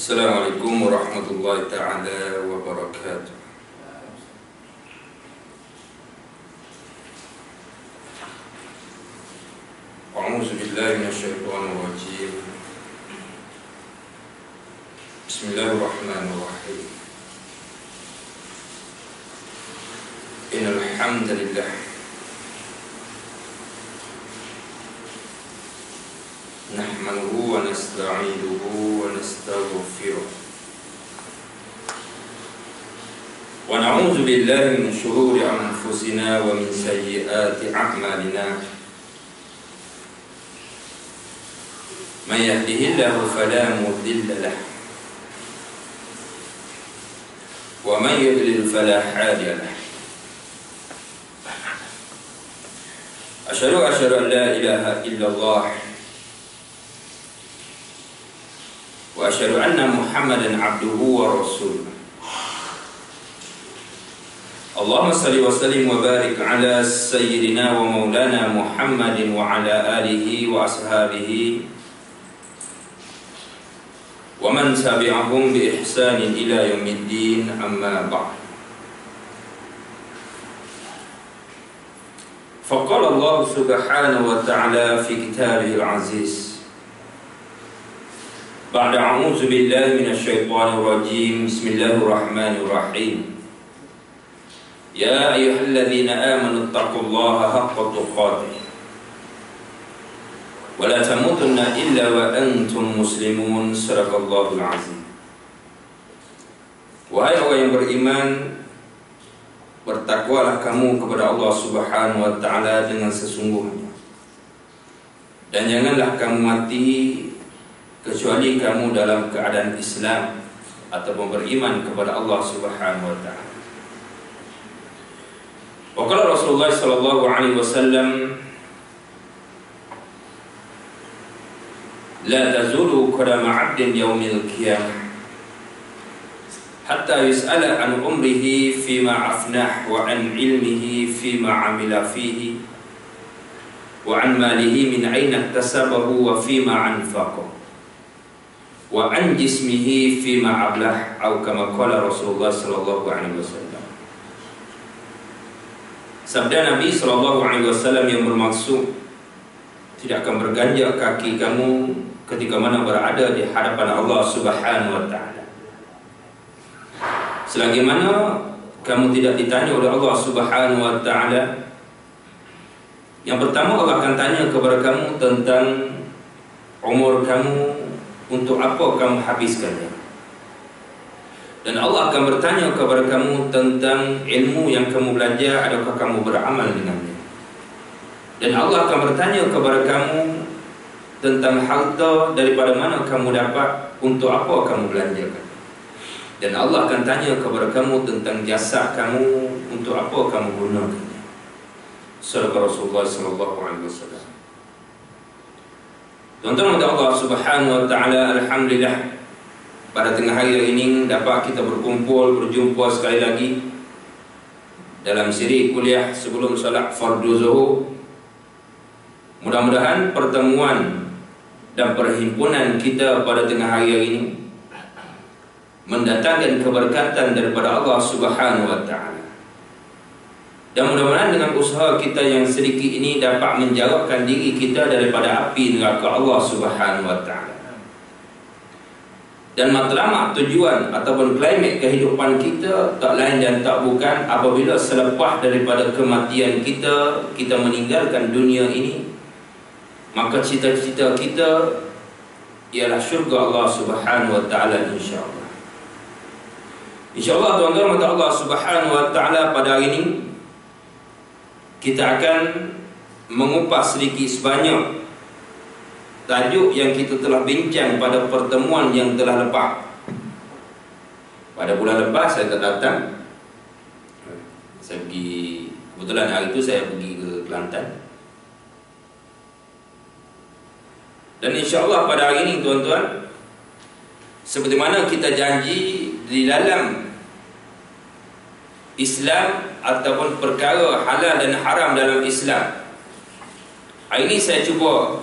Assalamualaikum warahmatullahi ta'ala wabarakatuh. A'udzu billahi minasyaitonir rajim. Bismillahirrahmanirrahim. Innal hamdalillah nahmaduhu wa nasta'inuhu wa nastaghfiruh wa na'udzu billahi min shururi anfusina wa min sayyiati a'malina. Man yahdihillahu fala mudilla lahu wa man yudlil fala hadiya lahu. Asyhadu an la ilaha illallah wa asyhadu anna Muhammadan abduhu wa rasuluh. Allahumma salli wa sallim wa barik ala sayyidina wa maulana Muhammadin wa ala alihi wa ashabihi wa man tabi'ahum bi ihsanin ila yaumiddin, amma ba'd. Faqala Allah subhanahu wa ta'ala fi kitabihil aziz ba'da a'udzu billahi minasyaitonir rajim. Bismillahirrahmanirrahim. Ya ayyuhalladzina amanu taqullaha haqqa tuqatih wa la tamutunna illa wa antum muslimun. Sadaqallahul azim. Wahai orang yang beriman, bertakwalah kamu kepada Allah subhanahu wa ta'ala dengan sesungguhnya, dan janganlah kamu mati kecuali kamu dalam keadaan Islam ataupun beriman kepada Allah subhanahu wa ta'ala. Waqala Rasulullah sallallahu alaihi wasallam, la tazulu qadama 'abdin yaumil qiyamah hatta yus'ala an umrihi fima afnah wa an ilmihi fima amila fihi wa an malihi min aina iktasabahu wa fima anfaqahu wa an jismihi fima ablah, atau kama qala Rasulullah sallallahu alaihi wasallam. Sabda Nabi sallallahu alaihi wasallam yang bermaksud tidak akan berganjak kaki kamu ketika mana berada di hadapan Allah subhanahu wa ta'ala selagi mana kamu tidak ditanya oleh Allah subhanahu wa ta'ala. Yang pertama, Allah akan tanya kepada kamu tentang umur kamu, untuk apa kamu habiskannya. Dan Allah akan bertanya kepada kamu tentang ilmu yang kamu belajar, adakah kamu beramal dengannya. Dan Allah akan bertanya kepada kamu tentang harta, daripada mana kamu dapat, untuk apa kamu belanjakan. Dan Allah akan tanya kepada kamu tentang jasa kamu, untuk apa kamu gunakannya. Surah Rasulullah sallallahu alaihi wasallam. Tuan-tuan Allah subhanahu wa ta'ala, alhamdulillah, pada tengah hari ini dapat kita berkumpul, berjumpa sekali lagi dalam siri kuliah sebelum salat fardu zuhur. Mudah-mudahan pertemuan dan perhimpunan kita pada tengah hari ini mendatangkan keberkatan daripada Allah subhanahu wa ta'ala. Dan mudah-mudahan dengan usaha kita yang sedikit ini dapat menjauhkan diri kita daripada api neraka Allah subhanahu wa ta'ala. Dan matlamat, tujuan ataupun klimaks kehidupan kita tak lain dan tak bukan apabila selepas daripada kematian kita, kita meninggalkan dunia ini, maka cita-cita kita ialah syurga Allah subhanahu wa ta'ala, insyaAllah. InsyaAllah tuan-tuan mata Allah subhanahu wa ta'ala, pada hari ini kita akan mengupas sedikit sebanyak tajuk yang kita telah bincang pada pertemuan yang telah lepas. Pada bulan lepas saya tak datang. Saya pergi, kebetulan hari itu saya pergi ke Kelantan. Dan insyaAllah pada hari ini tuan-tuan, seperti mana kita janji di dalam Islam ataupun perkara halal dan haram dalam Islam, hari ini saya cuba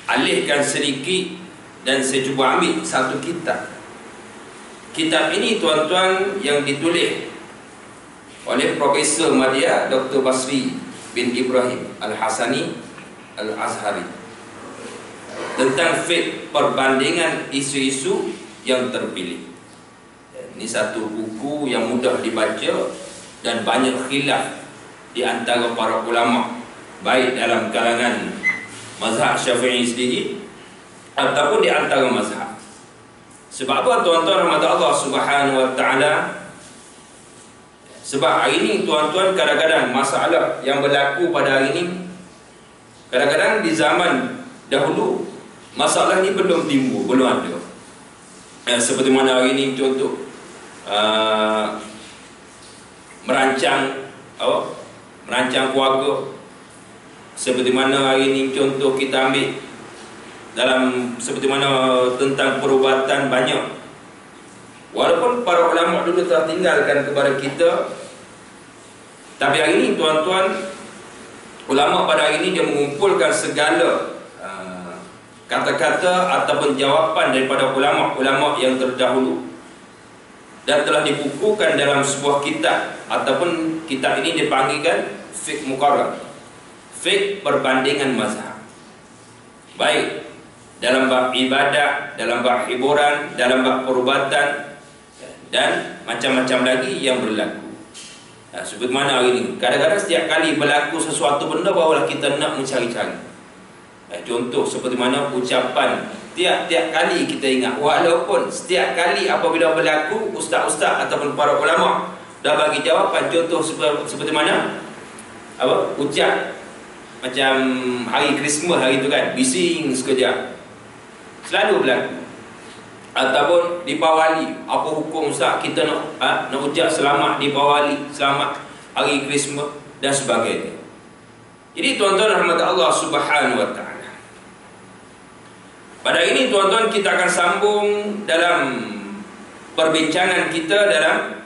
alihkan sedikit dan saya cuba ambil satu kitab kitab ini tuan-tuan yang ditulis oleh Profesor Madya Dr. Basri bin Ibrahim Al-Hasani Al-Azhari tentang fiqh perbandingan isu-isu yang terpilih. Ini satu buku yang mudah dibaca dan banyak khilaf di antara para ulama, baik dalam kalangan mazhab Syafi'i sendiri ataupun di antara mazhab. Sebab apa tuan-tuan rahmat Allah Subhanahu wa taala? Sebab hari ini tuan-tuan, kadang-kadang masalah yang berlaku pada hari ini, kadang-kadang di zaman dahulu masalah ni belum timbul, belum ada. Seperti mana hari ini contoh merancang keluarga. Seperti mana hari ini contoh kita ambil dalam seperti mana tentang perubatan banyak. Walaupun para ulama dulu telah tinggalkan kepada kita, tapi hari ini tuan-tuan, ulama pada hari ini dia mengumpulkan segala kata-kata ataupun jawapan daripada ulama-ulama yang terdahulu dan telah dibukukan dalam sebuah kitab, ataupun kitab ini dipanggilkan fiqh muqarrar, fiqh perbandingan mazhab, baik dalam bab ibadah, dalam bab hiburan, dalam bab perubatan dan macam-macam lagi yang berlaku. Seperti mana hari ini, kadang-kadang setiap kali berlaku sesuatu benda barulah kita nak mencari-cari. Contoh seperti mana ucapan tiap-tiap kali kita ingat, walaupun setiap kali apabila berlaku ustaz-ustaz ataupun para ulama dah bagi jawapan. Contoh seperti mana ucap macam hari Krismas hari itu kan, bising sekejap, selalu berlaku. Ataupun Dipawali, apa hukum ustaz kita nak ucap selamat Dipawali, selamat hari Krismas dan sebagainya. Jadi tuan-tuan rahmat Allah Subhanahu wa taala, pada ini tuan-tuan kita akan sambung dalam perbincangan kita dalam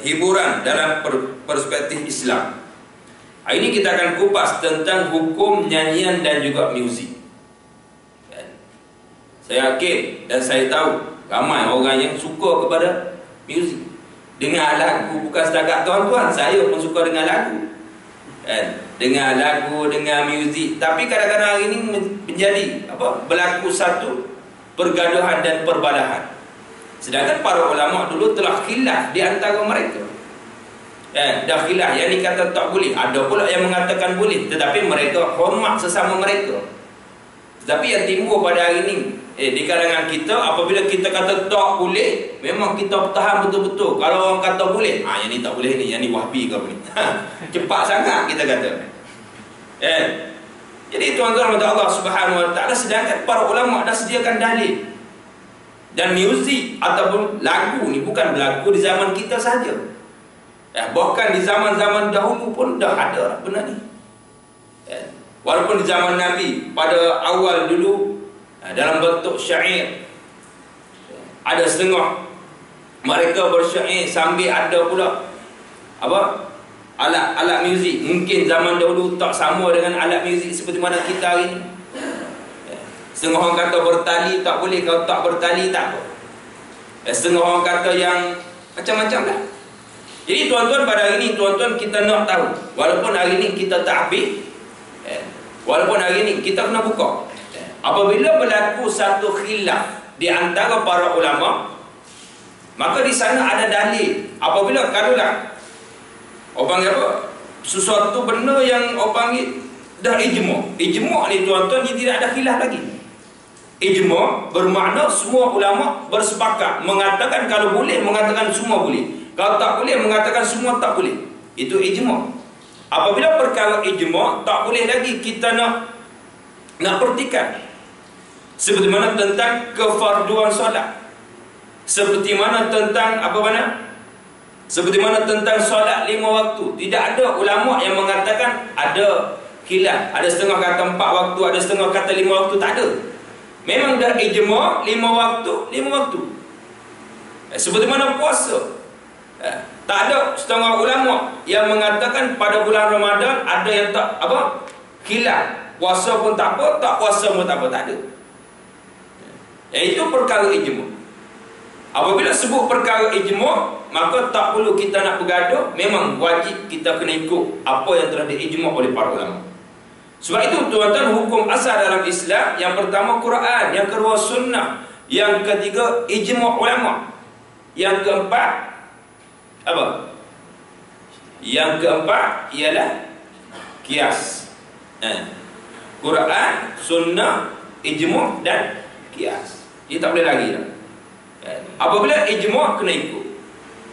hiburan dalam perspektif Islam. Hari ini kita akan kupas tentang hukum nyanyian dan juga muzik. Saya yakin dan saya tahu ramai orang yang suka kepada muzik. Dengar lagu, bukan setakat tuan-tuan, saya pun suka dengar lagu. Dengar lagu, dengar muzik. Tapi kadang-kadang hari ini menjadi berlaku satu pergaduhan dan perbalahan. Sedangkan para ulama dulu telah khilaf di antara mereka. Dah khilaf, yang ni kata tak boleh, ada pula yang mengatakan boleh, tetapi mereka hormat sesama mereka. Tetapi yang timbul pada hari ini di kalangan kita, apabila kita kata tak boleh, memang kita bertahan betul-betul. Kalau orang kata boleh, yang ni tak boleh ni, yang ni wahbi ke apa ni. Cepat sangat kita kata. Jadi tuan-tuan Allah Subhanahu wa taala, sedangkan para ulama dah sediakan dalil. Dan muzik ataupun lagu ni bukan berlaku di zaman kita saja. Bahkan di zaman-zaman dahulu pun dah ada benda ni. Walaupun di zaman Nabi pada awal dulu dalam bentuk syair, ada setengah mereka bersyair sambil ada pula alat muzik. Mungkin zaman dahulu tak sama dengan alat muzik seperti mana kita hari ini. Setengah orang kata bertali tak boleh, kalau tak bertali tak apa. Setengah orang kata yang macam-macam lah. Jadi tuan-tuan, pada hari ini tuan-tuan kita nak tahu, walaupun hari ini kita tak habis, walaupun hari ini kita kena buka, apabila berlaku satu khilaf di antara para ulama, maka di sana ada dalil. Apabila kalulah orang panggil apa, sesuatu benda yang orang panggil dah ijma'. Ijma' ni tuan-tuan, dia tidak ada khilaf lagi. Ijma' bermakna semua ulama bersepakat, mengatakan kalau boleh, mengatakan semua boleh. Kalau tak boleh, mengatakan semua tak boleh. Itu ijma'. Apabila perkara ijma', tak boleh lagi kita nak pertikan. Seperti mana tentang kefarduan solat, seperti mana tentang seperti mana tentang solat 5 waktu. Tidak ada ulama yang mengatakan ada khilaf. Ada setengah kata 4 waktu, ada setengah kata 5 waktu. Tak ada. Memang dah ijma' 5 waktu, 5 waktu. Seperti mana puasa, tak ada setengah ulama yang mengatakan pada bulan Ramadan ada yang tak khilaf. Puasa pun tak apa, tak puasa pun tak apa, tak ada. Itu perkara ijma'. Apabila sebut perkara ijma', maka tak perlu kita nak bergaduh. Memang wajib kita kena ikut apa yang telah diijma' oleh para ulama. Sebab itu tuan-tuan, hukum asal dalam Islam, yang pertama Quran, yang kedua sunnah, yang ketiga ijma' ulama, yang keempat apa? Yang keempat ialah qiyas. Quran, sunnah, ijma' dan qiyas. Dia tak boleh lagi dah. Apabila ijma' kena ikut,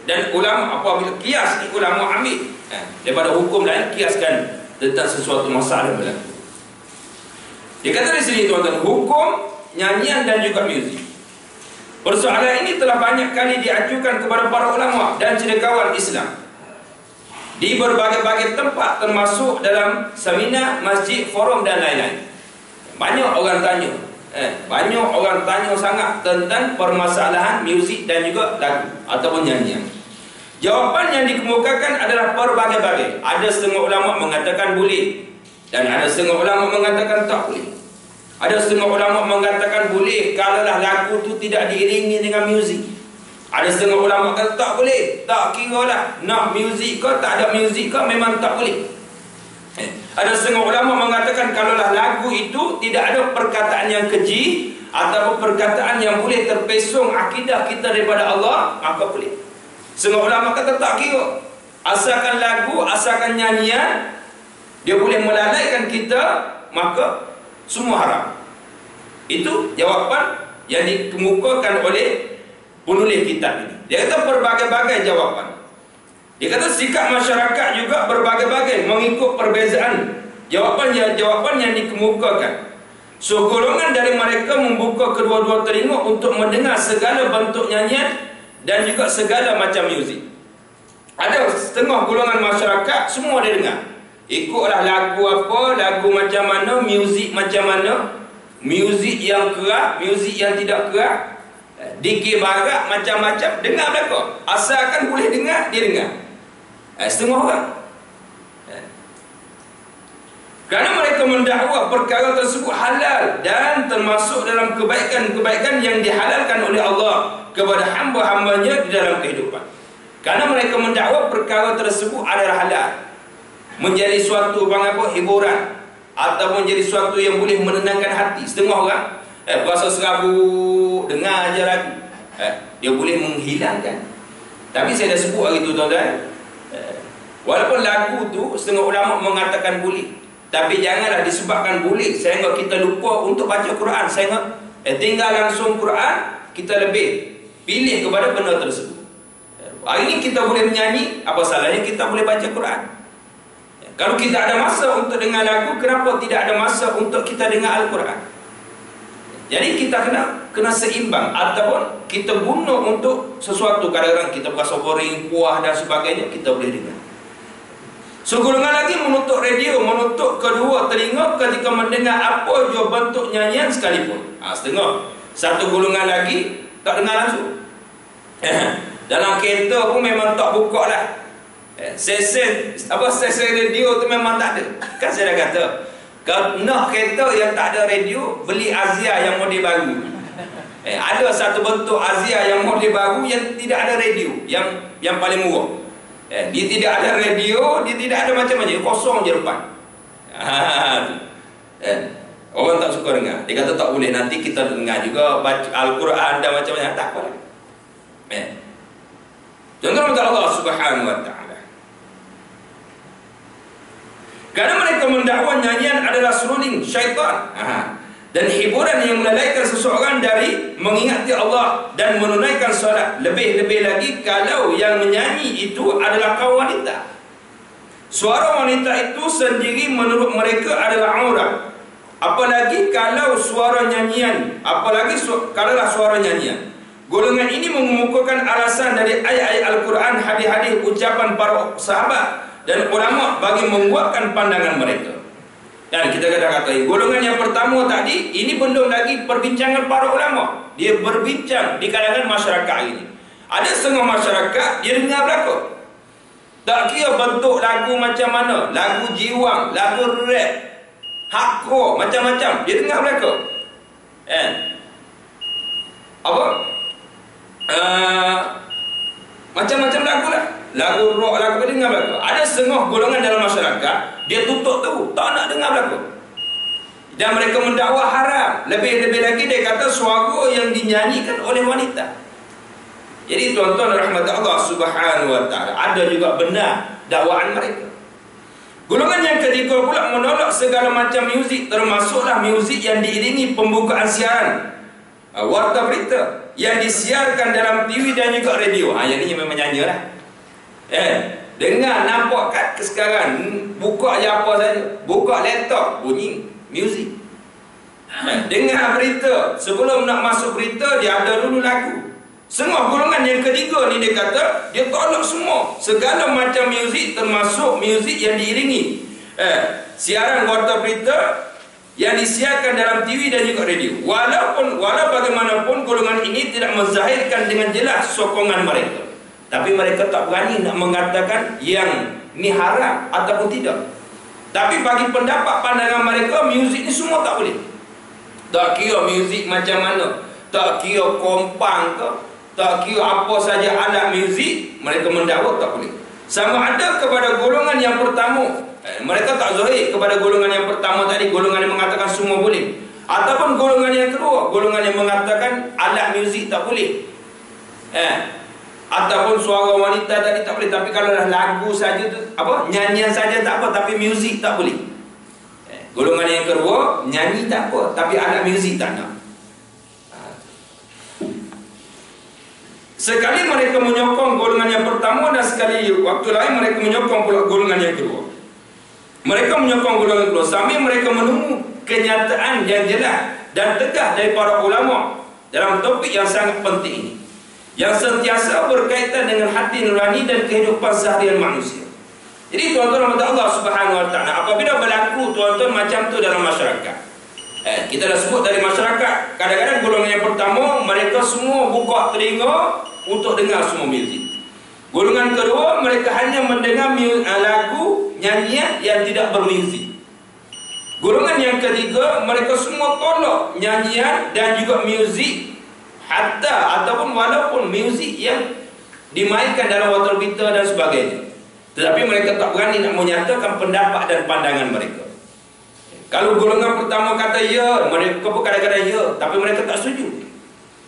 dan ulama apabila qiyas ni ulama ambil daripada hukum lain, qiyaskan tentang sesuatu masalah yang berlaku. Dia kata di sini tuan-tuan, hukum nyanyian dan juga muzik. Persoalan ini telah banyak kali diajukan kepada para ulama dan cendekiawan Islam di berbagai-bagai tempat, termasuk dalam seminar, masjid, forum dan lain-lain. Banyak orang tanya, banyak orang tanya sangat tentang permasalahan muzik dan juga lagu ataupun nyanyian. Jawapan yang dikemukakan adalah berbagai-bagai. Ada setengah ulama mengatakan boleh, dan ada setengah ulama mengatakan tak boleh. Ada setengah ulama mengatakan boleh kalaulah lagu tu tidak diiringi dengan muzik. Ada setengah ulama kata tak boleh, tak kira lah nak muzik ke tak ada muzik ke, memang tak boleh. Ada setengah ulama mengatakan kalaulah lagu itu tidak ada perkataan yang keji atau perkataan yang boleh terpesong akidah kita daripada Allah, maka boleh. Setengah ulama kata tak kira, asalkan lagu, asalkan nyanyian dia boleh melalaikan kita, maka semua haram. Itu jawapan yang dikemukakan oleh penulis kitab ini. Dia kata berbagai-bagai jawapan. Dia kata sikap masyarakat juga berbagai-bagai mengikut perbezaan jawapan yang dikemukakan. So golongan dari mereka membuka kedua-dua telinga untuk mendengar segala bentuk nyanyian dan juga segala macam muzik. Ada setengah golongan masyarakat semua dia dengar. Ikutlah lagu apa, lagu macam mana, muzik macam mana, muzik yang keras, muzik yang tidak keras, dikir barat, macam-macam, dengar belakang. Asalkan boleh dengar, dia dengar. Setengah orang. Kerana mereka mendakwa perkara tersebut halal dan termasuk dalam kebaikan-kebaikan yang dihalalkan oleh Allah kepada hamba-hambanya di dalam kehidupan. Kerana mereka mendakwa perkara tersebut adalah halal, menjadi suatu hiburan ataupun menjadi suatu yang boleh menenangkan hati. Setengah orang puasa serabut, dengar aja lagu, dia boleh menghilangkan. Tapi saya dah sebut hari tu tuan-tuan, walaupun lagu tu setengah ulama mengatakan boleh, tapi janganlah disebabkan boleh sehingga kita lupa untuk baca Quran, sehingga tinggal langsung Quran, kita lebih pilih kepada benda tersebut. Hari ini kita boleh menyanyi, apa salahnya kita boleh baca Quran? Kalau kita ada masa untuk dengar lagu, kenapa tidak ada masa untuk kita dengar Al-Quran? Jadi kita kena seimbang, ataupun kita guna untuk sesuatu. Kadang-kadang kita berasa boring, puas dan sebagainya, kita boleh dengar. Segolongan lagi menutup radio, menutup kedua telinga ketika mendengar apa jua bentuk nyanyian sekalipun. Setengah. Satu golongan lagi tak dengar langsung. Dalam kereta pun memang tak buka lah. Sesen radio tu memang tak ada. Kan saya dah kata, kalau nak kereta yang tak ada radio, beli Azia yang model baru. Ada satu bentuk Azia yang model baru yang tidak ada radio, yang paling murah. Dia tidak ada radio, dia tidak ada macam-macam, kosong je depan. Orang tak suka dengar. Dia kata tak boleh, nanti kita dengar juga baca Al-Quran dan macam-macam. Tak apa. Contoh Allah Subhanahu Wa Taala. Kerana mereka mendakwa nyanyian adalah seruling syaitan dan hiburan yang melalaikan seseorang dari mengingati Allah dan menunaikan solat. Lebih-lebih lagi kalau yang menyanyi itu adalah kaum wanita. Suara wanita itu sendiri menurut mereka adalah aurat. Apalagi kalau suara nyanyian, kalaulah suara nyanyian. Golongan ini mengemukakan alasan dari ayat-ayat Al-Quran, hadis-hadis, ucapan para sahabat dan ulama bagi menguatkan pandangan mereka. Dan kita kata golongan yang pertama tadi, ini belum lagi perbincangan para ulama. Dia berbincang di kalangan masyarakat ini. Ada setengah masyarakat dia dengar belaka. Tak kira bentuk lagu macam mana, lagu jiwang, lagu rap, hardcore, macam-macam, dia dengar belaka. Apa? lagu rock, lagu dengar berlaku. Ada setengah golongan dalam masyarakat dia tutup tu, tak nak dengar berlaku. Dan mereka mendakwa haram. Lebih-lebih lagi dia kata suara yang dinyanyikan oleh wanita. Jadi tuan-tuan rahmat Allah Subhanahu wa taala, ada juga benar dakwaan mereka. Golongan yang ketiga pula menolak segala macam muzik, termasuklah muzik yang diiringi pembukaan siaran, warta berita yang disiarkan dalam TV dan juga radio. Yang ini memang nyanyi lah. Dengar, nampak kan sekarang buka je apa saja, buka laptop bunyi muzik. Dengar berita, sebelum nak masuk berita dia ada dulu lagu. Semua golongan yang ketiga ni dia kata dia tolak semua segala macam muzik, termasuk muzik yang diiringi siaran warta berita yang disiarkan dalam TV dan juga radio. Walau bagaimanapun golongan ini tidak menzahirkan dengan jelas sokongan mereka, tapi mereka tak berani nak mengatakan yang ni haram ataupun tidak. Tapi bagi pendapat pandangan mereka, muzik ni semua tak boleh. Tak kira muzik macam mana, tak kira kompang ke, tak kira apa saja alat muzik, mereka mendakwa tak boleh. Sama ada kepada golongan yang pertama, mereka tak zahir kepada golongan yang pertama tadi, golongan yang mengatakan semua boleh, ataupun golongan yang kedua, golongan yang mengatakan alat muzik tak boleh, ataupun suara wanita tadi tak boleh. Tapi kalau dah lagu saja tu, nyanyian saja tak apa, tapi muzik tak boleh. Golongan yang kedua, nyanyi tak apa, tapi alat muzik tak nak. Sekali mereka menyokong golongan yang pertama, dan sekali waktu lain mereka menyokong pula golongan yang kedua. Mereka menyokong golongan yang kedua sambil mereka menunggu kenyataan yang jelas dan tegas dari para ulama dalam topik yang sangat penting ini, yang sentiasa berkaitan dengan hati nurani dan kehidupan seharian manusia. Jadi tuan-tuan Allah Subhanahu wa taala, apabila berlaku tuan-tuan macam tu dalam masyarakat, kita dah sebut dari masyarakat, kadang-kadang golongan yang pertama mereka semua buka telinga untuk dengar semua muzik. Golongan kedua, mereka hanya mendengar lagu, nyanyian yang tidak bermuzik. Golongan yang ketiga, mereka semua tolak nyanyian dan juga muzik, hatta ataupun walaupun muzik yang dimainkan dalam warta berita dan sebagainya. Tetapi mereka tak berani nak menyatakan pendapat dan pandangan mereka. Kalau golongan pertama kata ya, mereka pun kadang-kadang ya, tapi mereka tak setuju.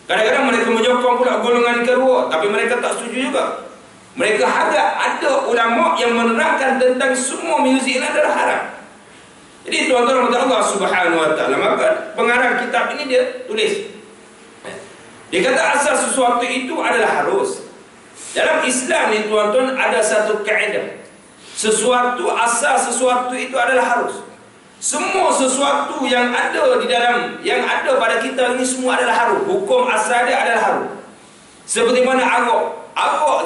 Kadang-kadang mereka menyokong pula golongan kedua, tapi mereka tak setuju juga. Mereka harap ada ulama yang menerangkan tentang semua muzik ini adalah haram. Jadi tuan-tuan Allah Subhanahu wa taala, maka pengarang kitab ini dia tulis, dia kata asal sesuatu itu adalah harus. Dalam Islam ni tuan-tuan ada satu kaedah, asal sesuatu itu adalah harus. Semua sesuatu yang ada di dalam, yang ada pada kita ini semua adalah harus. Hukum asal dia adalah harus. Seperti mana arak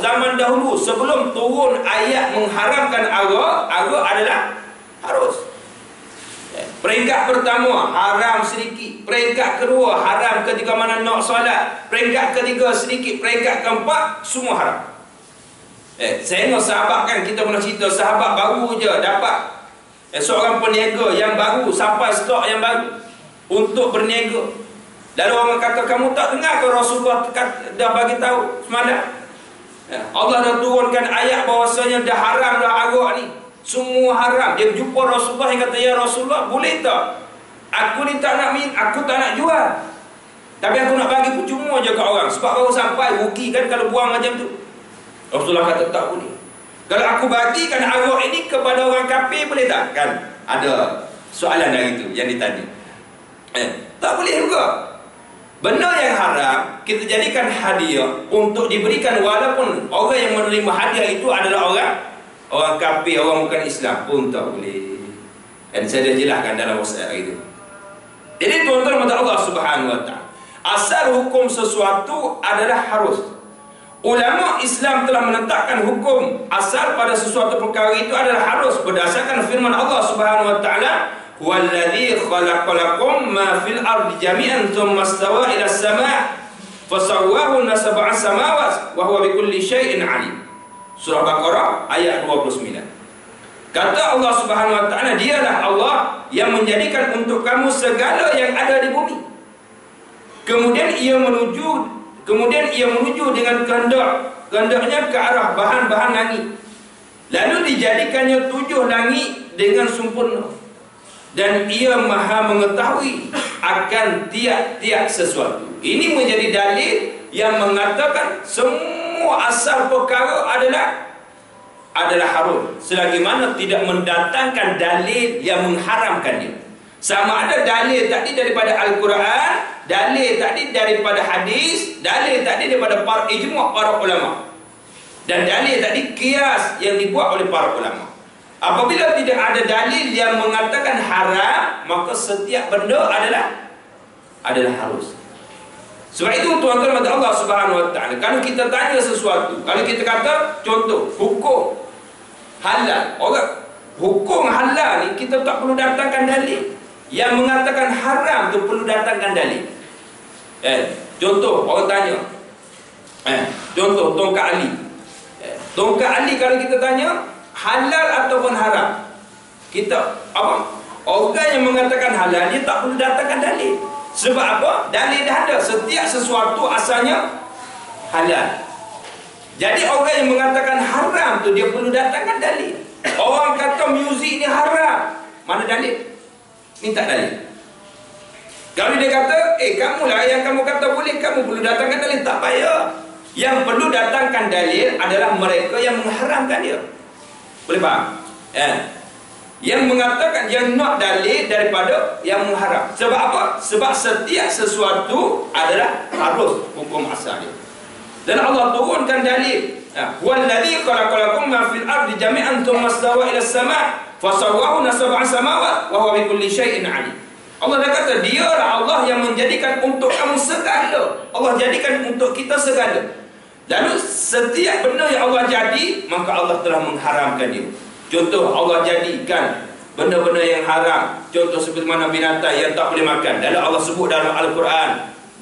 zaman dahulu sebelum turun ayat mengharamkan arak adalah harus. Peringkat pertama haram sedikit, peringkat kedua haram ketika mana nak solat, peringkat ketiga sedikit, peringkat keempat semua haram. Saya nak sahabat kan, kita pernah cerita sahabat baru je dapat seorang peniaga yang baru sampai stok yang baru untuk berniaga. Lalu orang kata, kamu tak dengar ke Rasulullah dah bagi tahu semalam? Allah dah turunkan ayat bahawasanya dah haram dah arak ni. Semua haram. Dia jumpa Rasulullah yang kata, ya Rasulullah, boleh tak? Aku ni tak nak jual, tapi aku nak bagi percuma je ke orang, sebab baru sampai, rugi kan kalau buang macam tu. Rasulullah kata tak boleh. Kalau aku bagikan arak ini kepada orang kafir, boleh tak? Kan ada soalan dari itu yang ditanya. Tak boleh juga. Benda yang haram kita jadikan hadiah untuk diberikan, walaupun orang yang menerima hadiah itu adalah orang kafir, orang bukan Islam pun tak boleh. Dan saya dah jelaskan dalam WhatsApp itu. Jadi tuan-tuan Allah Subhanahu wa taala, asal hukum sesuatu adalah harus. Ulama Islam telah menetapkan hukum asal pada sesuatu perkara itu adalah harus berdasarkan firman Allah Subhanahu wa taala, "Wallazi khalaqalakum ma fil ardi jami'an tsumma istawa ila as-sama' fasawwahunna sab'a samawat wa huwa bikulli syai'in 'alim." Surah Baqarah ayat 29. Kata Allah Subhanahu wa taala, dialah Allah yang menjadikan untuk kamu segala yang ada di bumi. Kemudian ia menuju dengan kehendak kehendaknya ke arah bahan-bahan langit. Lalu dijadikannya 7 langit dengan sempurna. Dan ia maha mengetahui akan tiap-tiap sesuatu. Ini menjadi dalil yang mengatakan semua asal perkara adalah haram, selagi mana tidak mendatangkan dalil yang mengharamkannya. Sama ada dalil tadi daripada Al-Quran, dalil tadi daripada hadis, dalil tadi daripada ijma' para ulama, dan dalil tadi qiyas yang dibuat oleh para ulama. Apabila tidak ada dalil yang mengatakan haram, maka setiap benda adalah harus. Sebab itu tuan-tuan kata Allah Subhanahu Wa Taala, kalau kita tanya sesuatu, kalau kita kata contoh hukum halal, orang hukum halal ni kita tak perlu datangkan dalil. Yang mengatakan haram tu perlu datangkan dalil. Contoh orang tanya, contoh tongkat Ali. Tongkat Ali kalau kita tanya halal ataupun haram, kita apa? Orang yang mengatakan halal dia tak perlu datangkan dalil. Sebab apa? Dalil dah ada. Setiap sesuatu asalnya halal. Jadi orang yang mengatakan haram tu dia perlu datangkan dalil. Orang kata muzik ni haram, mana dalil? Minta dalil. Kalau dia kata, kamulah yang kamu kata boleh, kamu perlu datangkan dalil. Tak payah. Yang perlu datangkan dalil adalah mereka yang mengharamkan dia. Boleh faham? Yang mengatakan, yang nak dalil daripada yang mengharam. Sebab apa? Sebab setiap sesuatu adalah harus hukum asal dia. Dan Allah turunkan dalil. Wallazi khalaqalakum ma fil ardi jami'an thumma istawa ila as-sama' fasawwahunna sab'a samawat wa huwa bikulli syai'in 'alim. Allah dah kata, dialah Allah yang menjadikan untuk kamu segala. Allah jadikan untuk kita segala. Lalu setiap benda yang Allah jadi, maka Allah telah mengharamkan dia. Contoh, Allah jadikan benda-benda yang haram. Contoh seperti mana binatang yang tak boleh makan. Lalu Allah sebut dalam Al-Quran,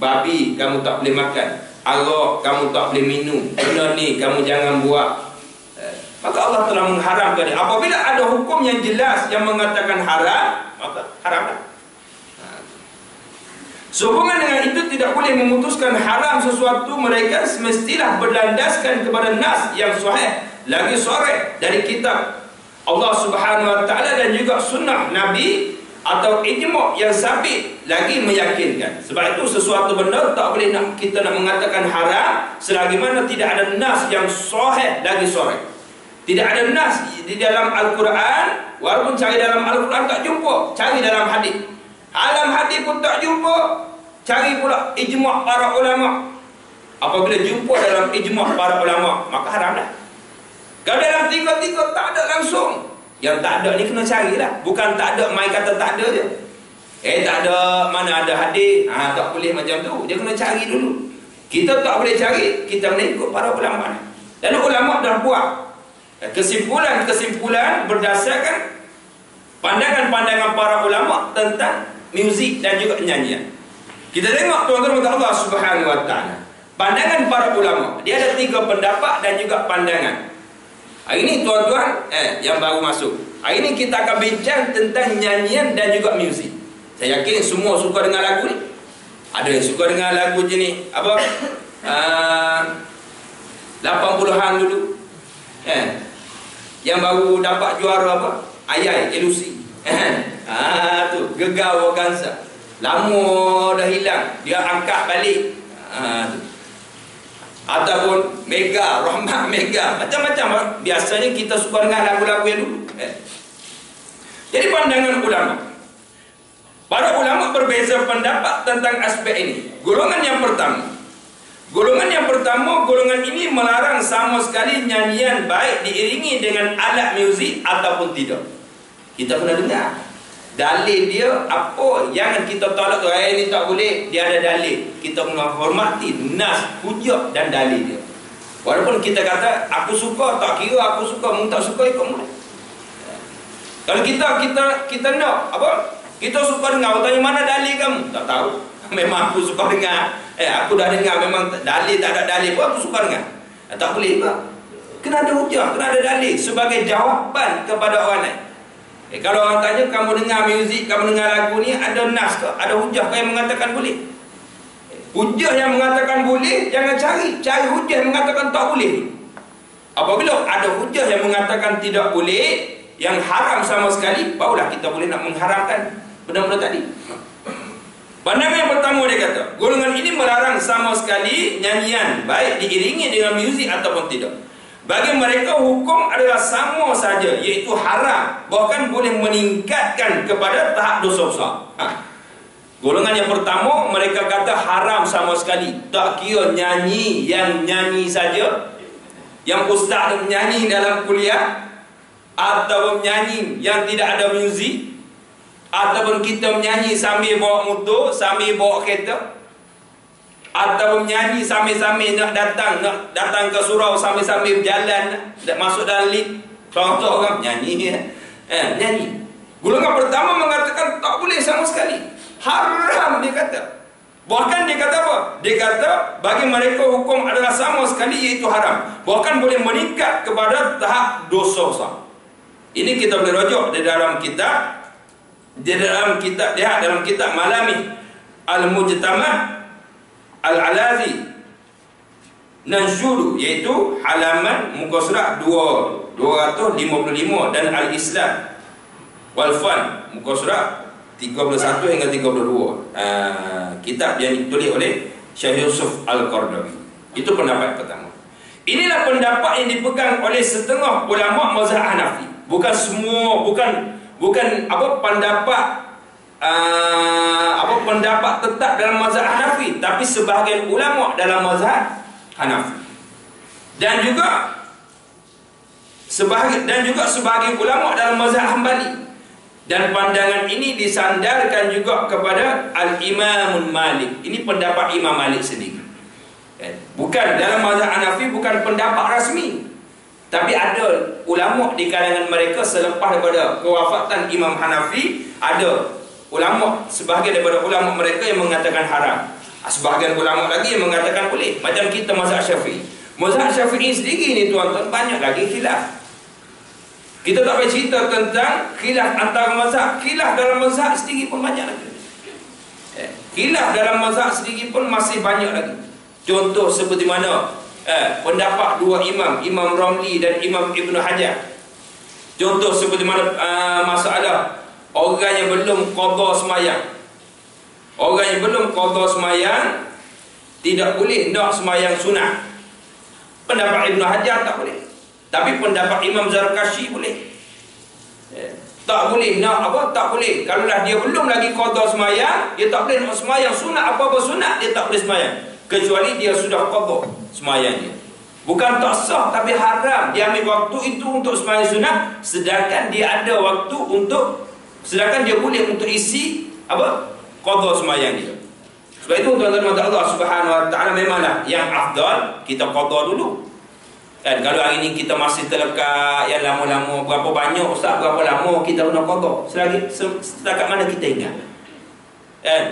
babi kamu tak boleh makan, arak kamu tak boleh minum, benda ni kamu jangan buat. Maka Allah telah mengharamkan dia. Apabila ada hukum yang jelas yang mengatakan haram, maka haramlah. Sehubungan dengan itu tidak boleh memutuskan haram sesuatu, mereka semestilah berlandaskan kepada nas yang sahih, lagi sahih dari kitab Allah Subhanahu Wa Taala dan juga sunnah Nabi atau ijma' yang sabit, lagi meyakinkan. Sebab itu sesuatu benda tak boleh kita nak mengatakan haram selagi mana tidak ada nas yang sahih lagi sahih. Tidak ada nas di dalam Al-Quran, walaupun cari dalam Al-Quran tak jumpa, cari dalam hadis. Dalam hadis pun tak jumpa, cari pula ijma' para ulama. Apabila jumpa dalam ijma' para ulama, maka haram dah. Kalau dalam tiga-tiga tak ada langsung, yang tak ada ni kena carilah. Bukan tak ada, mai kata tak ada je. Tak ada, mana ada hadis, tak boleh macam tu. Dia kena cari dulu. Kita tak boleh cari, kita boleh ikut para ulama. Lalu ulama dah buat kesimpulan-kesimpulan berdasarkan pandangan-pandangan para ulama tentang muzik dan juga nyanyian. Kita tengok tuan-tuan Allah Subhanahu Wa Taala. Pandangan para ulama, dia ada 3 pendapat dan juga pandangan. Hari ini tuan-tuan yang baru masuk, hari ini kita akan bincang tentang nyanyian dan juga muzik. Saya yakin semua suka dengar lagu ni. Ada yang suka dengar lagu je ni, apa 80-an dulu, yang baru dapat juara apa, Ayai Elusi, tu Gegar Organza, lama dah hilang, dia angkat balik, tu. Ataupun Mega, Rahmat Mega, macam-macam. Biasanya kita suka dengar lagu-lagu yang dulu. Jadi pandangan ulama, para ulama berbeza pendapat tentang aspek ini. Golongan yang pertama, golongan ini melarang sama sekali nyanyian, baik diiringi dengan alat muzik ataupun tidak. Kita pernah dengar dalil dia apa, jangan kita tolak tu, ini tak boleh, dia ada dalil. Kita kena hormati nas, hujah dan dalil dia. Walaupun kita kata aku suka, tak kira aku suka, mu tak suka ikut mu. Kalau kita nak apa, kita suka dengar, tanya mana dalil kamu, tak tahu. Memang aku suka dengar, aku dah dengar, memang dalil tak ada dalil pun aku suka dengar. Tak boleh juga. Kena ada hujah, kena ada dalil sebagai jawapan kepada orang lain. Kalau orang tanya, kamu dengar muzik, kamu dengar lagu ni, ada nas ke, ada hujah ke yang mengatakan boleh? Hujah yang mengatakan boleh, jangan cari hujah yang mengatakan tak boleh. Apabila ada hujah yang mengatakan tidak boleh, yang haram sama sekali, barulah kita boleh nak mengharamkan benda-benda tadi. Pandangan yang pertama dia kata, golongan ini melarang sama sekali nyanyian, baik diiringi dengan muzik ataupun tidak. Bagi mereka hukum adalah sama saja, iaitu haram, bahkan boleh meningkatkan kepada tahap dosa besar. Golongan yang pertama, mereka kata haram sama sekali. Tak kira nyanyi, yang nyanyi saja, yang ustaz menyanyi dalam kuliah, ataupun menyanyi yang tidak ada muzik, ataupun kita menyanyi sambil bawa motor, sambil bawa kereta, ataupun menyanyi sambil-sambil nak datang ke surau, sambil-sambil berjalan, masuk dalam lift, seorang-seorang nyanyi. Nyanyi. Golongan pertama mengatakan tak boleh sama sekali. Haram, dia kata. Bahkan dia kata apa? Dia kata bagi mereka hukum adalah sama sekali, iaitu haram, bahkan boleh meningkat kepada tahap dosa besar. Ini kita boleh rujuk di dalam kitab, lihat dalam kitab Malamih Al-Mujtama' Al-Alazi Nanshuru, iaitu halaman muka surat 255, dan Al-Islam Wal Fan muka surat 31 hingga 32. Kitab yang ditulis oleh Syekh Yusuf Al-Qardawi. Itu pendapat pertama. Inilah pendapat yang dipegang oleh setengah ulama mazhab Hanafi. Bukan semua, bukan pendapat tetap dalam mazhab Hanafi, tapi sebahagian ulama dalam mazhab Hanafi. Dan juga sebahagian ulama dalam mazhab Hambali. Dan pandangan ini disandarkan juga kepada Al-Imam Malik. Ini pendapat Imam Malik sendiri. Bukan dalam mazhab Hanafi, bukan pendapat rasmi. Tapi ada ulama di kalangan mereka selepas daripada kewafatan Imam Hanafi, ada ulama, sebahagian daripada ulama mereka yang mengatakan haram. Sebahagian ulama lagi yang mengatakan boleh. Macam kita mazhab Syafi'i. Mazhab Syafi'i sendiri ni tuan-tuan, banyak lagi khilaf. Kita tak boleh cerita tentang khilaf antara mazhab. Khilaf dalam mazhab sendiri pun banyak lagi. Khilaf dalam mazhab sendiri pun masih banyak lagi. Contoh seperti mana pendapat dua imam, Imam Ramli dan Imam Ibn Hajar. Contoh seperti mana masalah orang yang belum qada semayang. Orang yang belum qada semayang tidak boleh nak semayang sunat. Pendapat Ibn Hajar tak boleh. Tapi pendapat Imam Zarkashi boleh. Tak boleh nak apa? Tak boleh. Kalaulah dia belum lagi qada semayang, dia tak boleh nak semayang sunat, apa-apa sunat dia tak boleh semayang, kecuali dia sudah qada semayangnya. Bukan tak sah, tapi haram dia ambil waktu itu untuk semayang sunat, sedangkan dia ada waktu untuk, sedangkan dia boleh untuk isi apa? Qada semayang dia. Sebab itu tuan-tuan Allah Subhanahu Wa Taala, memanglah yang afdal kita qada dulu. Dan kalau hari ini kita masih terlekat yang lama-lama, berapa banyak ustaz, berapa lama kita nak qada, setakat mana kita ingat,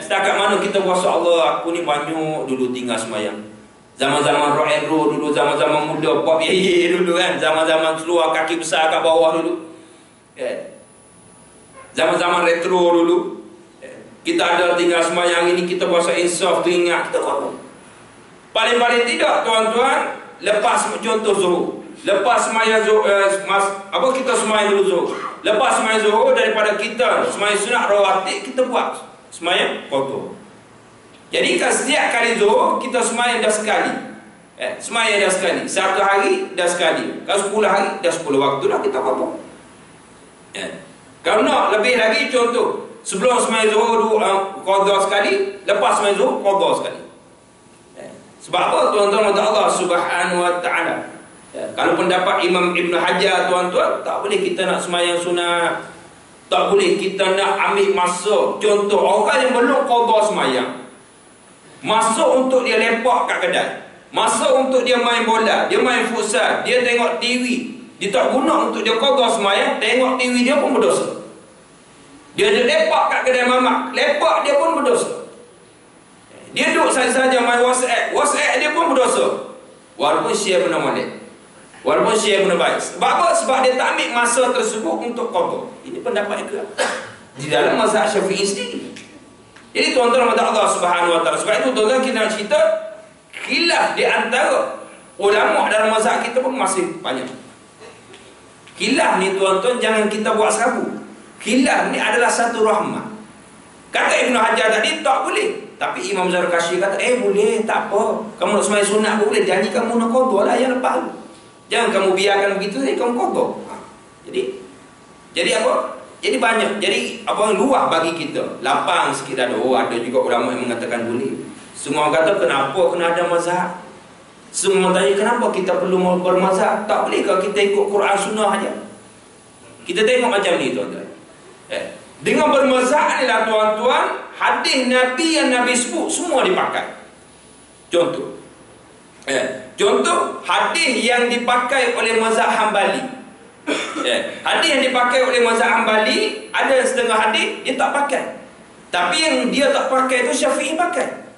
setakat mana kita rasa Allah, aku ni banyak dulu tinggal semayang. Zaman-zaman rock and roll dulu, zaman-zaman muda pop ye dulu kan, zaman-zaman keluar kaki besar kat bawah dulu, zaman-zaman retro dulu, kita ada tinggal semayang. Ini kita rasa insaf tu, ingat kita qada. Paling-paling tidak tuan-tuan, lepas contoh zuhur, lepas semayang zuhur, kita semayang dulu zuhur, lepas semayang zuhur, daripada kita semayang sunat rawatib, kita buat semayang qada. Jadi setiap kali zuhur kita semayang dah sekali, semayang dah sekali, satu hari dah sekali, kalau 10 hari dah 10 waktu dah kita qada. Kalau nak lebih lagi, contoh sebelum semayang zuhur qada sekali, lepas semayang zuhur qada sekali. Sebab apa tuan-tuan Allah Subhanahu Wa Taala? Kalau pendapat Imam Ibn Hajar tuan-tuan, tak boleh kita nak semayang sunat, tak boleh kita nak ambil masa. Contoh orang yang belum qada semayang, masa untuk dia lepak kat kedai, masa untuk dia main bola, dia main futsal, dia tengok TV, dia tak guna untuk dia qada semayang, tengok TV dia pun berdosa. Dia lepak kat kedai mamak, lepak dia pun berdosa. Dia duduk saja main WhatsApp dia pun berdosa. Walaupun share benda molek, walaupun share benda baik. Sebab apa? Sebab dia tak ambil masa tersebut untuk qada. Ini pendapat yang kerap di dalam mazhab Syafi'i sendiri. Jadi tuan-tuan kata Allah Subhanahu Wa Taala. Sebab itu tuan-tuan kita nak cerita khilaf di antara ulama dalam mazhab kita pun masih banyak. Khilaf ni tuan-tuan jangan kita buat sabu. Khilaf ni adalah satu rahmat. Kata Ibn Hajar tadi tak boleh. Tapi Imam Zarkashi kata boleh, tak apa. Kamu nak sembahyang sunat pun boleh. Janji kamu nak qada lah yang lepas. Jangan kamu biarkan begitu saja kamu qada. Jadi apa? Jadi banyak. Jadi apa luah bagi kita. Lapang sikit ada. Ada juga ulama yang mengatakan boleh. Semua kata kenapa kena ada mazhab? Semua tanya kenapa kita perlu bermazhab? Tak boleh kalau kita ikut Quran Sunnah saja. Kita tengok macam ni tuan-tuan. Dengan bermazhab inilah tuan-tuan, hadis Nabi yang Nabi sebut semua dipakai. Contoh. Contoh hadis yang dipakai oleh mazhab Hambali. Hadis yang dipakai oleh mazhab Hambali, ada setengah hadis dia tak pakai. Tapi yang dia tak pakai itu Syafi'i pakai.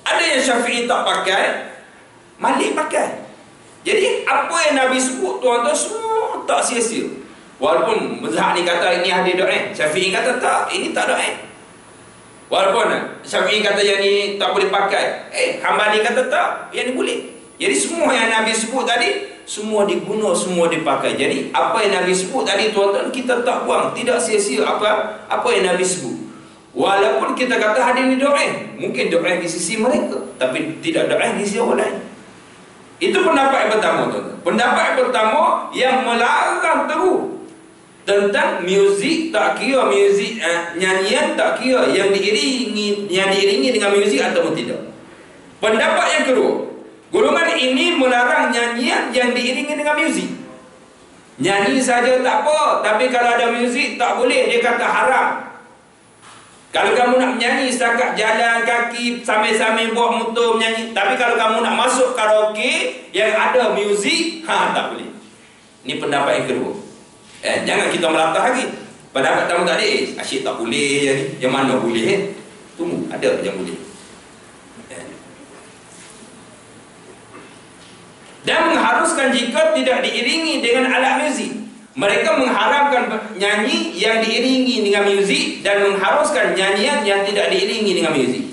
Ada yang Syafi'i tak pakai, Malik pakai. Jadi apa yang Nabi sebut tuan-tuan semua tak sia-sia. Walaupun mazhab ni kata ini hadis dhaif, Syafi'i kata tak, ini tak dhaif. Walaupun Syafi'i kata yang ni tak boleh pakai, Hambali kata tak, yang ni boleh. Jadi semua yang Nabi sebut tadi semua diguna, semua dipakai. Jadi apa yang Nabi sebut tadi tuan-tuan kita tak buang, tidak sia-sia apa yang Nabi sebut. Walaupun kita kata hadis ni dhaif, mungkin dhaif di sisi mereka, tapi tidak dhaif di sisi orang lain. Itu pendapat yang pertama tuan-tuan. Pendapat yang pertama yang melarang terus tentang muzik, tak kira muzik nyanyian, tak kira yang diiringi dengan muzik ataupun tidak. Pendapat yang kedua, golongan ini melarang nyanyian yang diiringi dengan muzik. Nyanyi saja tak apa, tapi kalau ada muzik tak boleh, dia kata haram. Kalau kamu nak menyanyi setakat jalan kaki sambil-sambil buat motor menyanyi, tapi kalau kamu nak masuk karaoke yang ada muzik, tak boleh. Ini pendapat yang kedua. Jangan kita melatah lagi. Pendapat tamu tadi, asyik tak boleh yang mana boleh? Tunggu, ada yang boleh. Dan mengharuskan jika tidak diiringi dengan alat muzik. Mereka mengharamkan nyanyi yang diiringi dengan muzik dan mengharuskan nyanyian yang tidak diiringi dengan muzik.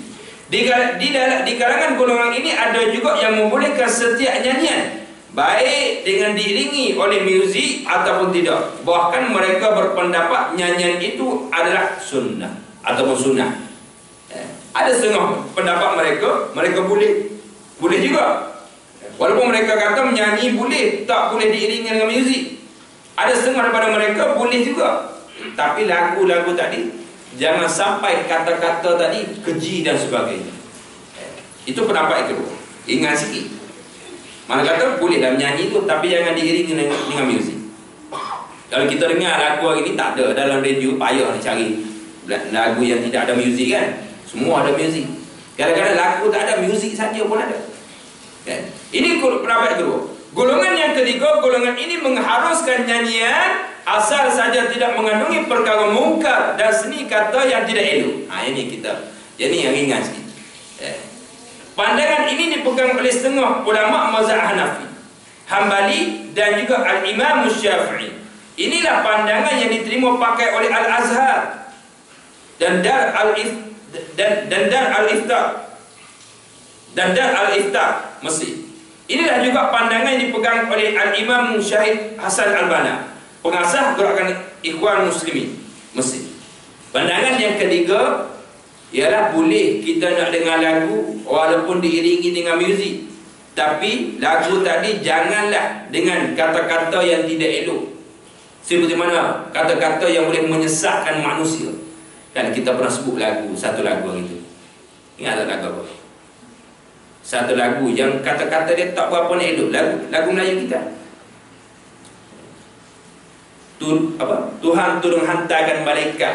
Di kalangan golongan ini ada juga yang membolehkan setiap nyanyian, baik dengan diiringi oleh muzik ataupun tidak. Bahkan mereka berpendapat nyanyian itu adalah sunnah ataupun sunnah. Ada setengah pendapat mereka boleh juga. Walaupun mereka kata menyanyi boleh, tak boleh diiringi dengan muzik. Ada setengah daripada mereka boleh juga. Tapi lagu-lagu tadi jangan sampai kata-kata tadi keji dan sebagainya. Itu pendapat yang kedua. Ingat sikit. Mana kata bolehlah menyanyi tu, tapi jangan diiringi dengan muzik. Kalau kita dengar lagu hari ni tak ada dalam radio, payah nak cari lagu yang tidak ada muzik kan. Semua ada muzik. Kadang-kadang lagu tak ada muzik saja pun ada. Ini pendapat kedua. Golongan yang ketiga, golongan ini mengharuskan nyanyian asal saja tidak mengandungi perkara mungkar dan seni kata yang tidak elok. Ini kita. Jadi yang ringan sikit. Pandangan ini dipegang oleh setengah ulama mazhab Hanafi, Hambali dan juga Al-Imam Syafi'i. Inilah pandangan yang diterima pakai oleh Al-Azhar dan Dar Al-Iftar Mesir. Inilah juga pandangan yang dipegang oleh Al-Imam Syahid Hasan Al-Banna, pengasas gerakan Ikhwan Muslimin Mesir. Pandangan yang ketiga ialah boleh kita nak dengar lagu walaupun diiringi dengan muzik, tapi lagu tadi janganlah dengan kata-kata yang tidak elok. Seperti mana kata-kata yang boleh menyesatkan manusia. Kan kita pernah sebut satu lagu itu. Ingat tak lagu apa? Satu lagu yang kata-kata dia tak berapa nak elok, lagu Melayu kita. Tuhan tolong hantarkan malaikat.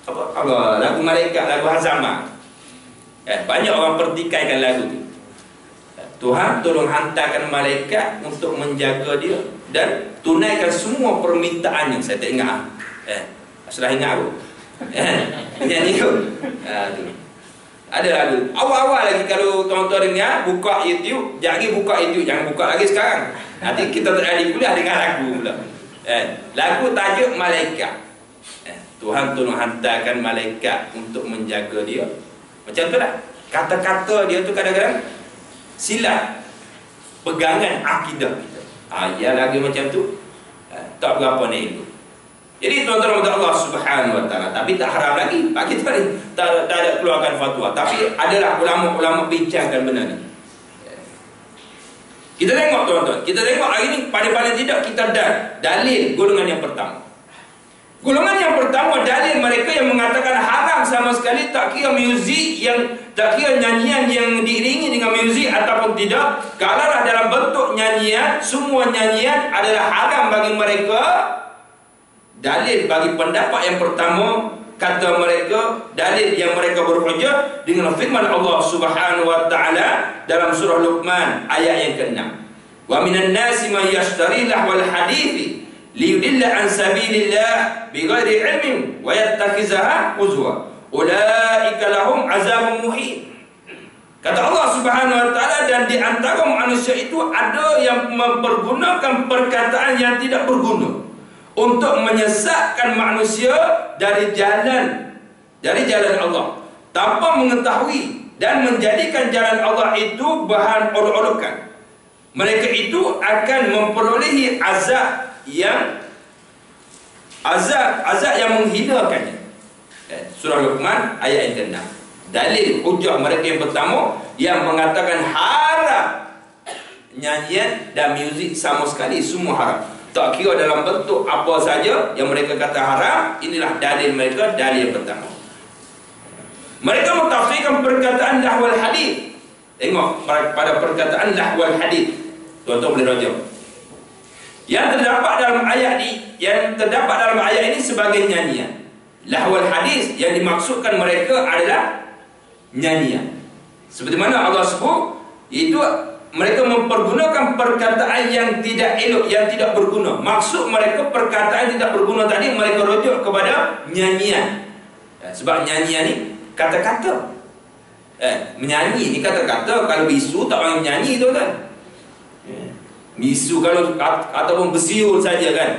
Lagu malaikat, lagu Hazama. Banyak orang pertikaikan lagu tu. Tuhan tolong hantarkan malaikat untuk menjaga dia dan tunaikan semua permintaannya. Saya tak ingat. Sudah ingat aku. Nyanyi tu. Ada lagu. Awal-awal lagi kalau tuan-tuan dengar, buka YouTube, jangan buka lagi sekarang. Nanti kita tak ada kuliah dengan lagu pula. Lagu tajuk Malaikat. Tuhan tolong hantarkan malaikat untuk menjaga dia Macam tu lah. Kata-kata dia tu kadang-kadang silap pegangan akidah kita. Ya lagi macam tu, tak berapa nak ikut. Jadi tuan-tuan Allah Subhanahu wa taala, tapi tak haram lagi. Bagi kita ni tak ada keluarkan fatwa, tapi adalah ulama-ulama bincangkan benda ni. Kita tengok tuan-tuan, kita tengok hari ni paling tidak kita dalil golongan yang pertama. Golongan yang pertama, dalil mereka yang mengatakan haram sama sekali, tak kira muzik tak kira nyanyian yang diiringi dengan muzik ataupun tidak. Kalaulah dalam bentuk nyanyian, semua nyanyian adalah haram bagi mereka. Dalil bagi pendapat yang pertama, kata mereka, dalil yang mereka berhujjah dengan firman Allah Subhanahu wa taala dalam surah Luqman ayat yang ke-6. Wa minan nasi man yashtari lahwal hadithi liyudilla an sabilillah bighairi ilmin wa yattakhizaha huzwa ulaika lahum azabun muhin. Kata Allah Subhanahu wa taala, dan di antara manusia itu ada yang mempergunakan perkataan yang tidak berguna untuk menyesatkan manusia dari jalan Allah tanpa mengetahui dan menjadikan jalan Allah itu bahan olok-olokan. Mereka itu akan memperolehi azab yang menghinakannya. Surah Luqman ayat yang ke-6. Dalil hujah mereka yang pertama yang mengatakan haram nyanyian dan muzik sama sekali, semua haram. Tak kira dalam bentuk apa saja yang mereka kata haram. Inilah dalil mereka, dalil yang pertama. Mereka mentafsirkan perkataan lahwal hadith. Tengok pada perkataan lahwal hadith, tuan-tuan boleh rajam. Yang terdapat dalam ayat ini sebagai nyanyian. Lahwal hadith yang dimaksudkan mereka adalah nyanyian. Seperti mana Allah sebut, itu mereka mempergunakan perkataan yang tidak elok, yang tidak berguna. Maksud mereka perkataan tidak berguna tadi, mereka rujuk kepada nyanyian. Sebab nyanyian ni kata-kata. Menyanyi ni kata-kata. Kalau bisu tak panggil menyanyi tu kan. Bisu kalau ataupun bersiul saja kan.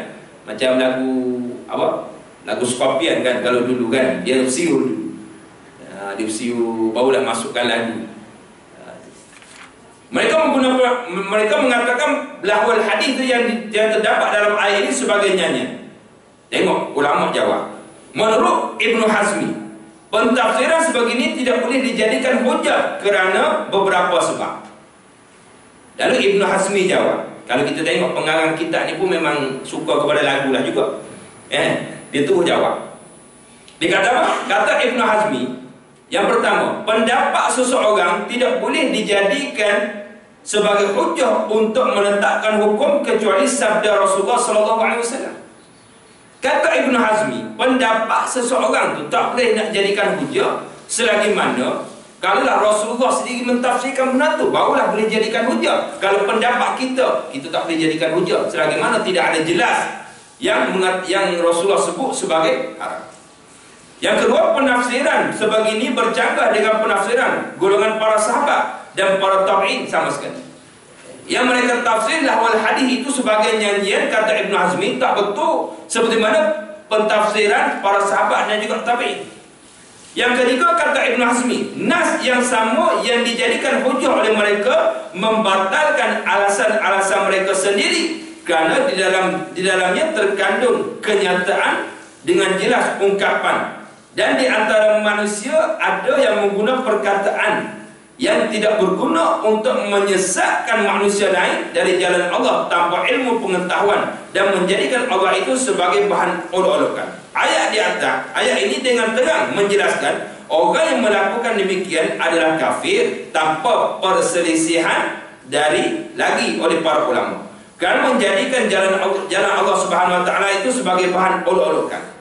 Macam lagu Scorpion kan, kalau dulu kan dia bersiul dulu. Dia bersiul barulah masukkan lagu. Mereka mengatakan lahwal hadis itu yang terdapat dalam ayat ini sebagai nyanyian. Tengok ulama jawab. Menurut Ibnu Hazmi, pentafsiran sebegini tidak boleh dijadikan hujah kerana beberapa sebab. Lalu Ibnu Hazmi jawab. Kalau kita tengok pengarang kitab ni pun memang suka kepada lagu lah juga. Dia tu jawab. Dia kata apa? Kata Ibnu Hazmi, yang pertama, pendapat seseorang tidak boleh dijadikan sebagai hujah untuk menetapkan hukum kecuali sabda Rasulullah SAW. Kata Ibnu Hazmi, pendapat seseorang tu tak boleh nak jadikan hujah selagi mana kalaulah Rasulullah sendiri mentafsirkan benda tu, barulah boleh jadikan hujah. Kalau pendapat kita tak boleh jadikan hujah selagi mana tidak ada jelas yang Rasulullah sebut sebagai haram. Yang kedua, penafsiran sebegini bercanggah dengan penafsiran golongan para sahabat dan para tabi'in sama sekali. Yang mereka tafsir lahwal hadis itu sebagai nyanyian, kata Ibnu Hazmi, tak betul seperti mana pentafsiran para sahabat dan juga tabi'in. Yang ketiga, kata Ibnu Hazmi, nas yang sama yang dijadikan hujah oleh mereka membatalkan alasan-alasan mereka sendiri, kerana di dalamnya terkandung kenyataan dengan jelas ungkapan. Dan di antara manusia ada yang menggunakan perkataan yang tidak berguna untuk menyesatkan manusia lain dari jalan Allah tanpa ilmu pengetahuan dan menjadikan Allah itu sebagai bahan olok-olokan. Ayat di atas, ayat ini dengan terang menjelaskan orang yang melakukan demikian adalah kafir tanpa perselisihan lagi oleh para ulama. Kerana menjadikan jalan Allah Subhanahu wa taala itu sebagai bahan olok-olokan.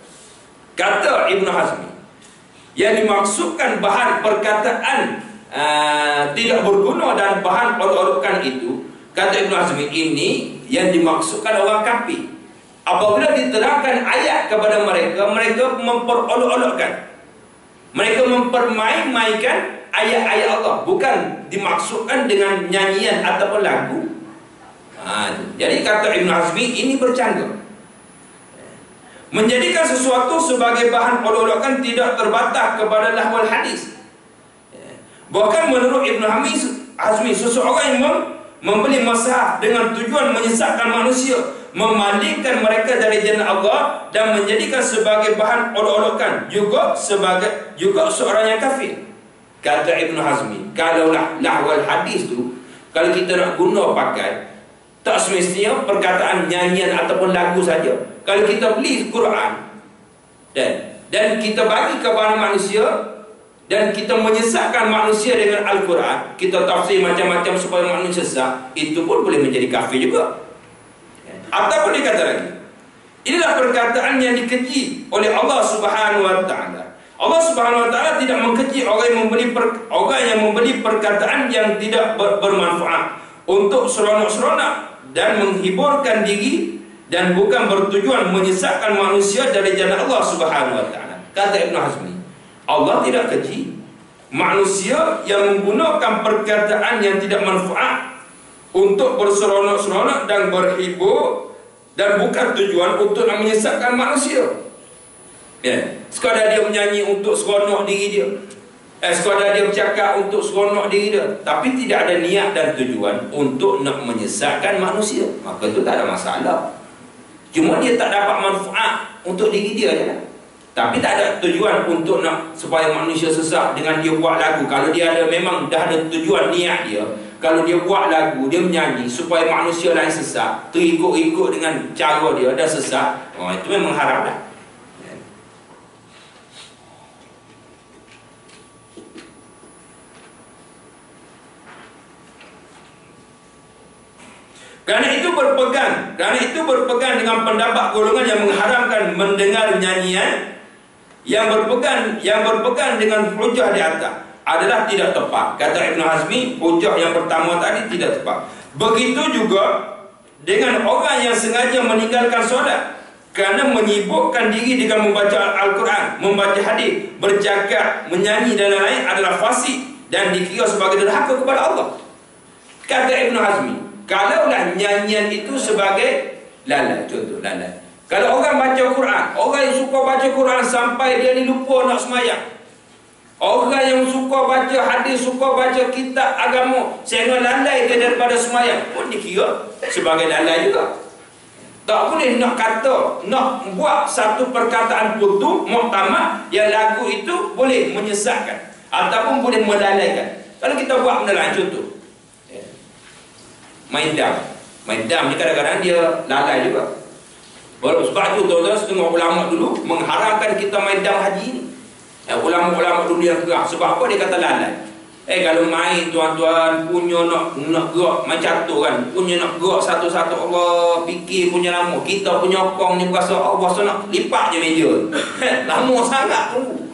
Kata Ibnu Hazmi, yang dimaksudkan bahan perkataan tidak berguna dan bahan olok-olokan itu, kata Ibnu Hazmi, ini yang dimaksudkan orang kafir. Apabila diterangkan ayat kepada mereka, mereka memperolok-olokkan, mereka mempermain-mainkan ayat-ayat Allah, bukan dimaksudkan dengan nyanyian ataupun lagu. Jadi kata Ibnu Hazmi, ini bercanggah. Menjadikan sesuatu sebagai bahan olok-olokan tidak terbatas kepada lahwal hadis. Bahkan menurut Ibn Hazmi, seseorang yang membeli mushaf dengan tujuan menyesatkan manusia, memalingkan mereka dari jalan Allah dan menjadikan sebagai bahan olok-olokan, juga seorang yang kafir. Kata Ibn Hazmi, kalau lahwal hadis tu, kalau kita nak guna pakai, tak semestinya perkataan nyanyian ataupun lagu saja. Kalau kita beli Quran dan kita bagi kepada manusia, dan kita menyesatkan manusia dengan Al-Quran, kita tafsir macam-macam supaya manusia sesat, itu pun boleh menjadi kafir juga. Ataupun dikata lagi, inilah perkataan yang dikeji oleh Allah Subhanahu Wa Taala. Allah Subhanahu Wa Taala tidak mengkeji orang yang membeli perkataan yang tidak bermanfaat untuk seronok-seronok dan menghiburkan diri, dan bukan bertujuan menyesatkan manusia dari jalan Allah Subhanahu Wa Taala. Kata Ibn Hazmi, Allah tidak keji manusia yang menggunakan perkataan yang tidak manfaat untuk berseronok-seronok dan berhibur, dan bukan tujuan untuk menyesatkan manusia. Sekadar dia menyanyi untuk seronok diri dia, sekadar dia bercakap untuk seronok diri dia, tapi tidak ada niat dan tujuan untuk nak menyesatkan manusia, maka itu tak ada masalah. Cuma dia tak dapat manfaat untuk diri dia je lah. Tapi tak ada tujuan untuk nak supaya manusia sesat dengan dia buat lagu. Kalau dia ada, memang dah ada tujuan niat dia, kalau dia buat lagu, dia menyanyi supaya manusia lain sesat, terikut-ikut dengan cara dia dan sesat, itu memang haram dah. Kerana itu berpegang dengan pendapat golongan yang mengharamkan mendengar nyanyian, yang berpegang dengan hujah di atas adalah tidak tepat. Kata Ibn Hazmi, hujah yang pertama tadi tidak tepat. Begitu juga dengan orang yang sengaja meninggalkan solat kerana menyibukkan diri dengan membaca Al-Quran, membaca hadis, bercakap, menyanyi dan lain-lain adalah fasik dan dikira sebagai derhaka kepada Allah. Kata Ibn Hazmi, kalaulah nyanyian itu sebagai lalai, contoh lalai. Kalau orang baca Quran, orang yang suka baca Quran sampai dia ni lupa nak semayang, orang yang suka baca hadis, suka baca kitab agama sehingga lalai dia daripada semayang, pun dikira sebagai lalai juga. Tak boleh nak kata, nak buat satu perkataan putus muktamad yang lagu itu boleh menyesatkan ataupun boleh melalaikan. Kalau kita buat benda lain, contoh main dam ni kadang-kadang dia lalai juga. Sebab tu tuan-tuan, setengah ulama dulu mengharamkan kita main dam haji ni. Ulama-ulama dulu yang gerak. Sebab apa dia kata lalai? Kalau main tuan-tuan, punya nak gerak macam tu kan, punya nak gerak satu-satu, Allah fikir punya lama. Kita punya kong ni berasa Allah nak lipat je meja. Lama sangat tu.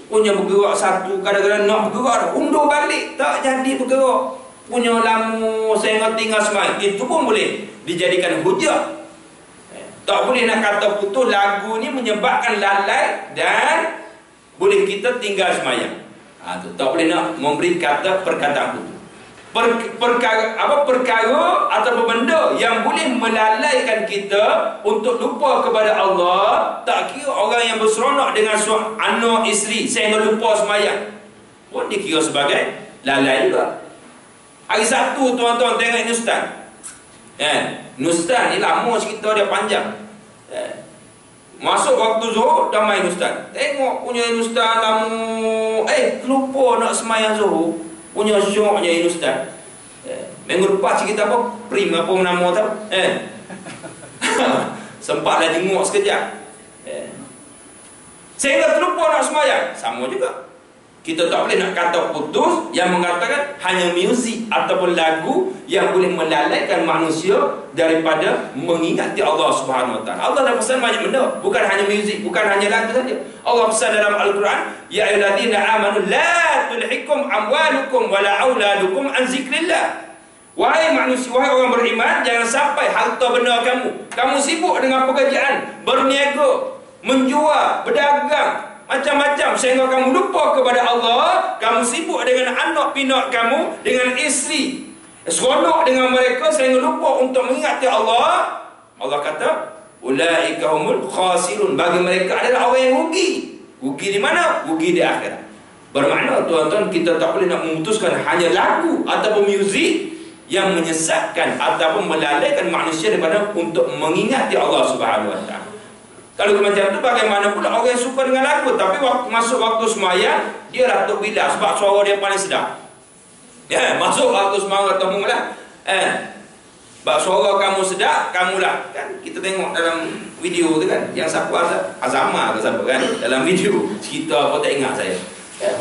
Punya bergerak satu, kadang-kadang nak bergerak, undur balik tak jadi bergerak. Punya lama sehingga tinggal semayang, itu pun boleh dijadikan hujah. Tak boleh nak kata putus lagu ni menyebabkan lalai dan boleh kita tinggal semayang. Tak boleh nak memberi kata perkataan putus. Perkara atau benda yang boleh melalaikan kita untuk lupa kepada Allah, tak kira orang yang berseronok dengan anak isteri sehingga lupa semayang, pun dikira sebagai lalai juga. Hari Sabtu tuan-tuan tengok Nustan. Nustan ni lama cerita dia panjang. Masuk waktu Zuhur dah main Nustan. Tengok punya Nustan lama. Lupa nak semayang Zuhur. Punya syoknya Nustan. Minggu lepas cerita apa? Prim apa nama tau? Sempatlah jenguk sekejap. Sehingga terlupa nak semayang. Sama juga. Kita tak boleh nak kata putus yang mengatakan hanya muzik ataupun lagu yang boleh melalaikan manusia daripada mengingati Allah Subhanahu Wa Taala. Allah dah pesan banyak benda, bukan hanya muzik, bukan hanya lagu saja. Allah pesan dalam Al-Quran, ya ayyuhallazina amanu la tulhikum amwalukum wala auladukum an zikrillah. Wahai manusia, wahai orang beriman, jangan sampai harta benda kamu sibuk dengan pekerjaan, berniaga, menjual, berdagang, macam-macam sehingga kamu lupa kepada Allah. Kamu sibuk dengan anak pinak kamu, dengan isteri, seronok dengan mereka sehingga lupa untuk mengingati Allah. Allah kata, ulaika humul khasirun. Bagi mereka adalah orang yang rugi. Rugi di mana? Rugi di akhirat. Bermakna tuan-tuan, kita tak boleh nak memutuskan hanya lagu ataupun muzik yang menyesatkan ataupun melalaikan manusia daripada untuk mengingati Allah Subhanahu Wa Taala. Kalau macam tu, bagaimana pula orang yang suka dengan lagu tapi masuk waktu sembahyang dia Datuk Bilal sebab suara dia paling sedap. Ya, masuk waktu sembahyang atau mula. Sebab suara kamu sedap, kamulah. Kan kita tengok dalam video tu kan, yang siapa Azamah ke siapa kan dalam video cerita apa tak ingat saya.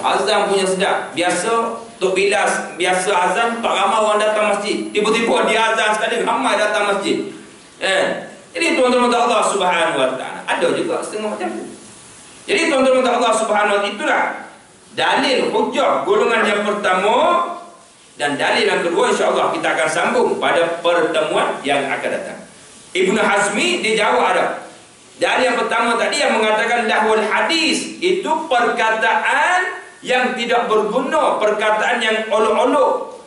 Azam punya sedap. Biasa Tok Bilal biasa azan tak ramai orang datang masjid. Tiba-tiba dia azan sekali ramai datang masjid. Jadi tuan-tuan Allah Subhanahu Wa Taala ada juga setengah macam tu. Jadi tuan-tuan Allah Subhanahu Wa Taala itulah dalil hujjah golongan yang pertama, dan dalil yang kedua insya-Allah kita akan sambung pada pertemuan yang akan datang. Ibnu Hazmi dia jawab ada. Dalil yang pertama tadi yang mengatakan lahwul hadis itu perkataan yang tidak berguna, perkataan yang olok-olok,